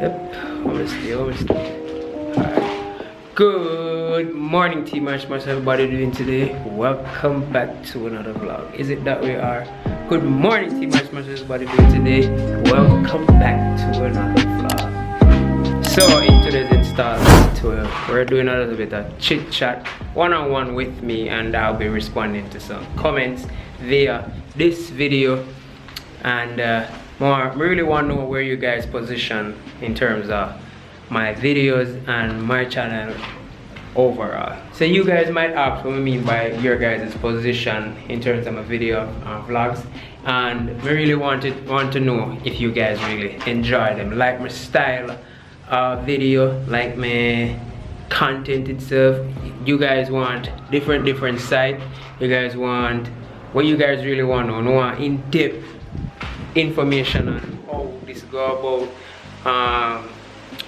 Yep, obviously. Alright. Good morning, team. How's everybody doing today? Welcome back to another vlog. Is it that we are? Good morning, team. How's everybody doing today? Welcome back to another vlog. So in today's installment, we're doing a little bit of chit chat, one-on-one with me, and I'll be responding to some comments via this video. And I really want to know where you guys position in terms of my videos and my channel overall. So you guys might ask what I mean by your guys' position in terms of my video vlogs, and I really want to know if you guys really enjoy them, like my style video, like my content itself. You guys want different side. You guys want what you guys really want to know, in-depth information on how this go about,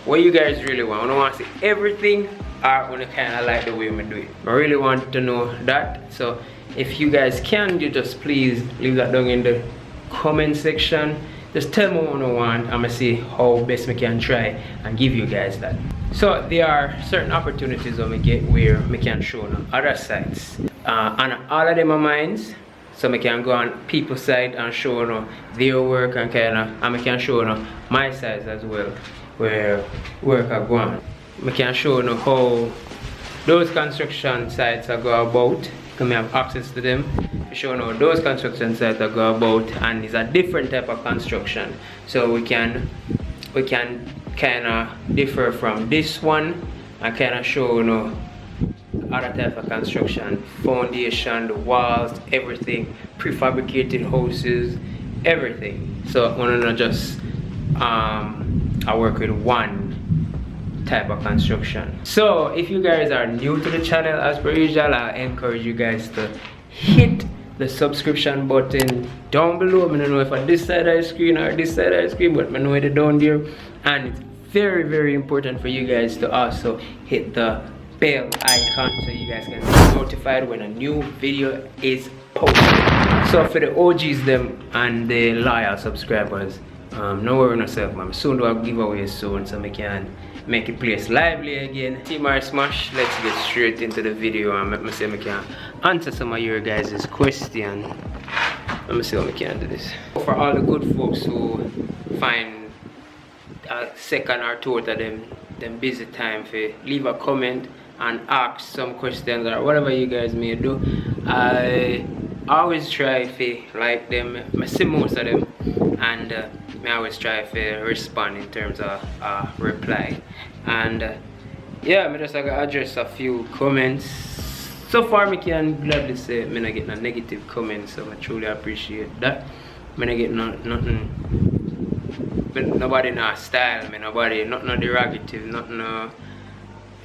what you guys really want. I don't want to see everything, or I want to kind of like the way we do it. I really want to know that. So if you guys can, you just please leave that down in the comment section. Just tell me what I want. I'm gonna see how best we can try and give you guys that. So there are certain opportunities that we get where we can show on other sites, and all of them are mine. So I can go on people's side and show their work, and I can show my side as well, where work are going. I can show how those construction sites are go about. I have access to them. To show those construction sites are go about, and it's a different type of construction. So we can kind of differ from this one and kind of show other type of construction, foundation, the walls, everything, prefabricated houses, everything. So I want to just I work with one type of construction. So if you guys are new to the channel, as per usual, I encourage you guys to hit the subscription button down below. I don't know if on this side of the screen or this side of the screen, but I know it down there. And it's very important for you guys to also hit the bell icon so you guys can be notified when a new video is posted. So for the OGs them and the loyal subscribers, no worry yourself, man. Soon do a giveaway soon, so I can make it place lively again. Team Ismash, let's get straight into the video and let me see if I can answer some of your guys' questions. Let me see how I can do this. For all the good folks who find a second or two of them busy time for leave a comment and ask some questions or whatever you guys may do. I always try to like them. I see most of them, and I always try to respond in terms of reply. And yeah, I just address a few comments. So far I can gladly say I not get no negative comments, so I truly appreciate that. I not get nothing, nobody no style, nobody nothing derogative, nothing.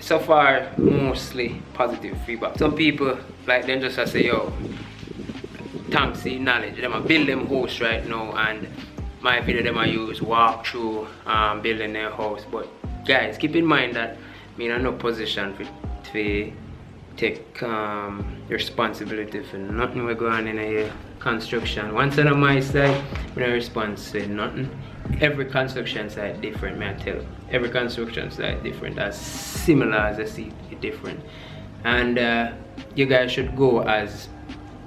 So far mostly positive feedback. Some people like them just say, yo, thanks to knowledge, them I build them house right now, and my video them I use walk through building their house. But guys, keep in mind that I'm in no position to take responsibility for nothing we're going in a construction. Once on my side, I'm not responsible for nothing. Every construction site different, may I tell you. Every construction site different, as similar as I see it different. And you guys should go as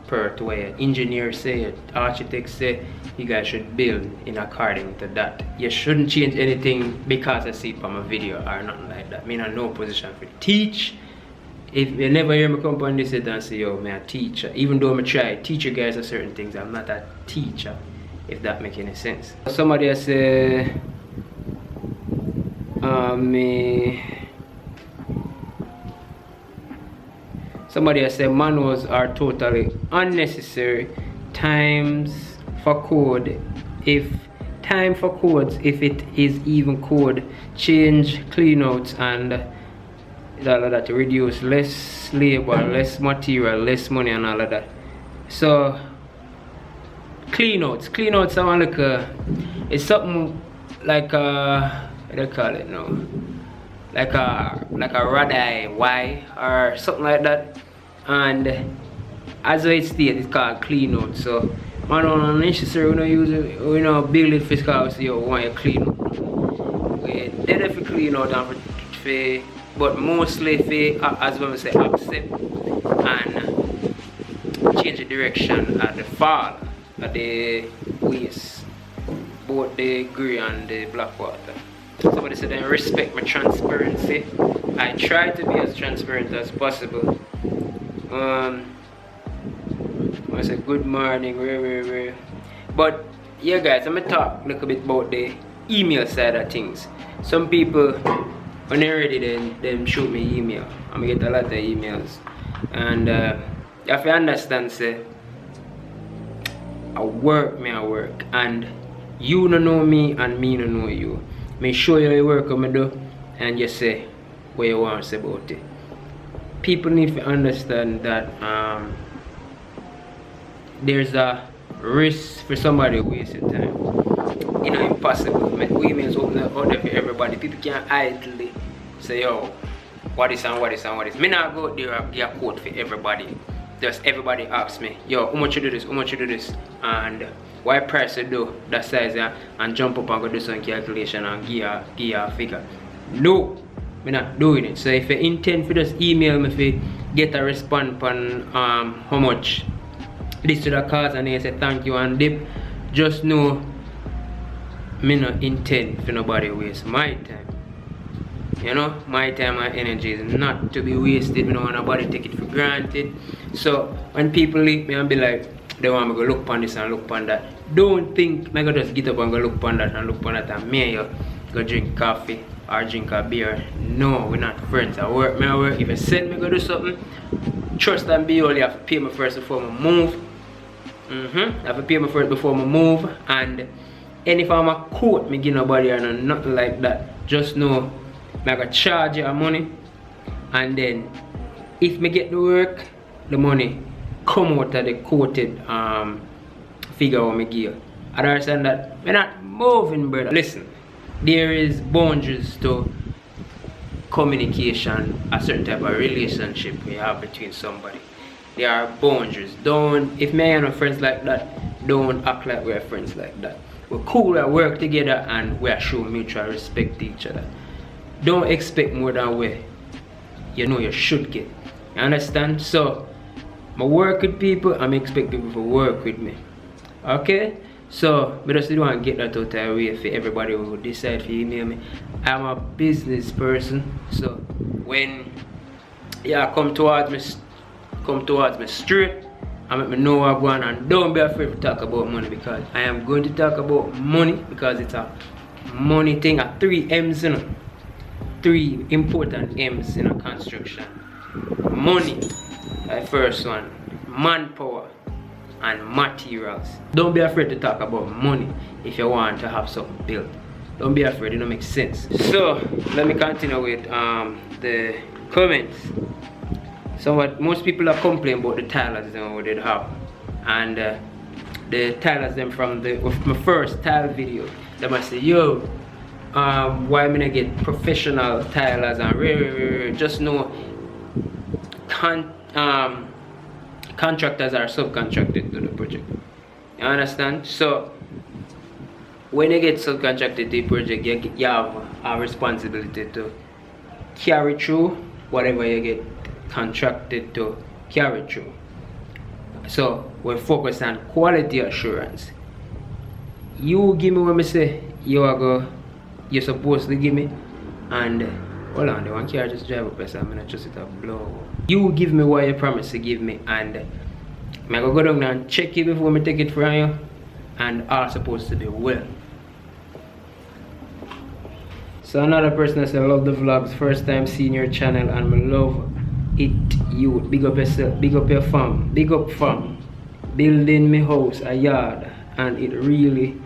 per to where engineers say, architects say, you guys should build in according to that. You shouldn't change anything because I see it from a video or nothing like that. I mean, I'm no position for teach. If you never hear me come on this and say, yo, I'm a teacher. Even though I try to teach you guys a certain things, I'm not a teacher, if that makes any sense. Somebody has say, somebody has said manuals are totally unnecessary. Time for codes, if it is even code, change cleanouts and all of that to reduce less labor, less material, less money and all of that. So cleanouts sound like it's something like what do you call it now? Like a radii Y or something like that. And as it states, it's called cleanout. So man, not necessarily use it, build it for house, you want you clean up. we definitely clean out and for but mostly for as when we say accept and change the direction at the fall at the waste, both the grey and the black water. Somebody said I respect my transparency. I try to be as transparent as possible. I said good morning, but yeah guys, I'm gonna talk a little bit about the email side of things. Some people when they're ready then shoot me email. I'm gonna get a lot of emails, and you have to understand say I work, and you don't know me and me don't know you. Make sure you work what I do and you say what you want to say about it. People need to understand that there's a risk for somebody wasting time. You know, impossible. Emails open up out there for everybody. People can't idly say, yo, what is and what is and what is. Me not go there and give a quote for everybody. Just everybody asks me, yo, how much you do this, how much you do this, and why price you do that size, and jump up and go do some calculation and give a figure. No, I'm not doing it. So if you intend for just email me if get a response on how much this to the cost, and then say thank you and dip, just know me not intend for nobody waste my time. You know, my time and energy is not to be wasted. I don't want nobody take it for granted. So when people leave me and be like, they want me to go look upon this and look upon that, don't think I go just get up and go look upon that and look upon that and me you go drink coffee or drink a beer. No, we're not friends. I work. If you send me go do something, trust and be only have to pay me first before I move. I have to pay me first before I move, and any form of quote me give nobody or nothing like that. Just know I gotta charge you money, and then if me get the work, the money come out of the quoted figure what me give you. I understand that we're not moving, brother. Listen, there is boundaries to communication, a certain type of relationship we have between somebody. There are boundaries. Don't, if me and my friends like that, don't act like we're friends like that. We're cool, we work together, and we are show mutual respect to each other. Don't expect more than what you know you should get. You understand? So I work with people, I'm expect people to work with me. Okay? So I just don't want to get that out of the way for everybody who decide to email me. I'm a business person, so when you come towards me straight and let me know what I'm going, and don't be afraid to talk about money, because I am going to talk about money because it's a money thing. At 3 M's, you know. 3 important M's in a construction. Money, the first one, manpower, and materials. Don't be afraid to talk about money if you want to have something built. Don't be afraid, it don't make sense. So let me continue with the comments. So what most people are complaining about the tilers and what they have, and the tilers them from my first tile video, they must say, yo, why me not get professional tilers and just know contractors are subcontracted to the project. You understand? So when you get subcontracted to the project, you have a responsibility to carry through whatever you get contracted to carry through. So we focus on quality assurance. You give me what me say you're supposed to give me, and hold on, the one car just drive up so I'm gonna just it a blow. You give me what you promise to give me, and I'm gonna go down there and check it before I take it from you, and all supposed to be well. So another person that said, I love the vlogs, first time seeing your channel and I love it. You big up yourself, big up your farm, big up farm. Building me house, a yard, and it really,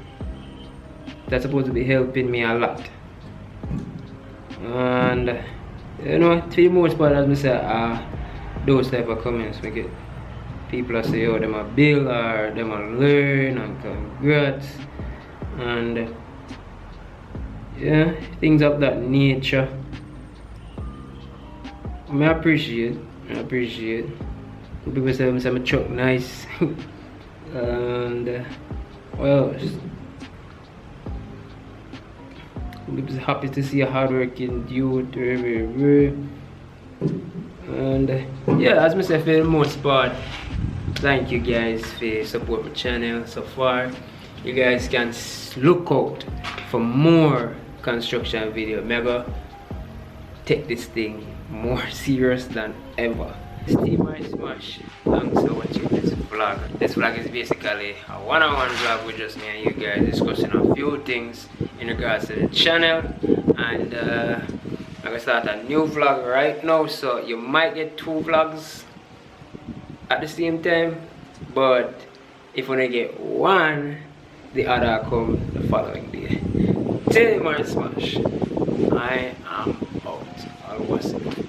that's supposed to be helping me a lot. And you know, for the most part, as I say, those type of comments we get. People are say, oh, them a build or them a learn and congrats, and yeah, things of that nature. I appreciate. People say I'm chuck nice, and well, I'm just happy to see a hardworking youth. And yeah, as I said, for the most part, thank you guys for support my channel so far. You guys can look out for more construction video. Mega take this thing more serious than ever. Team Ismash, thanks for watching this vlog. This vlog is basically a one-on-one vlog with just me and you guys discussing a few things in regards to the channel. And I'm gonna start a new vlog right now, so you might get 2 vlogs at the same time, but if you get one, the other come the following day. Team Ismash, I am out. I'll watch it.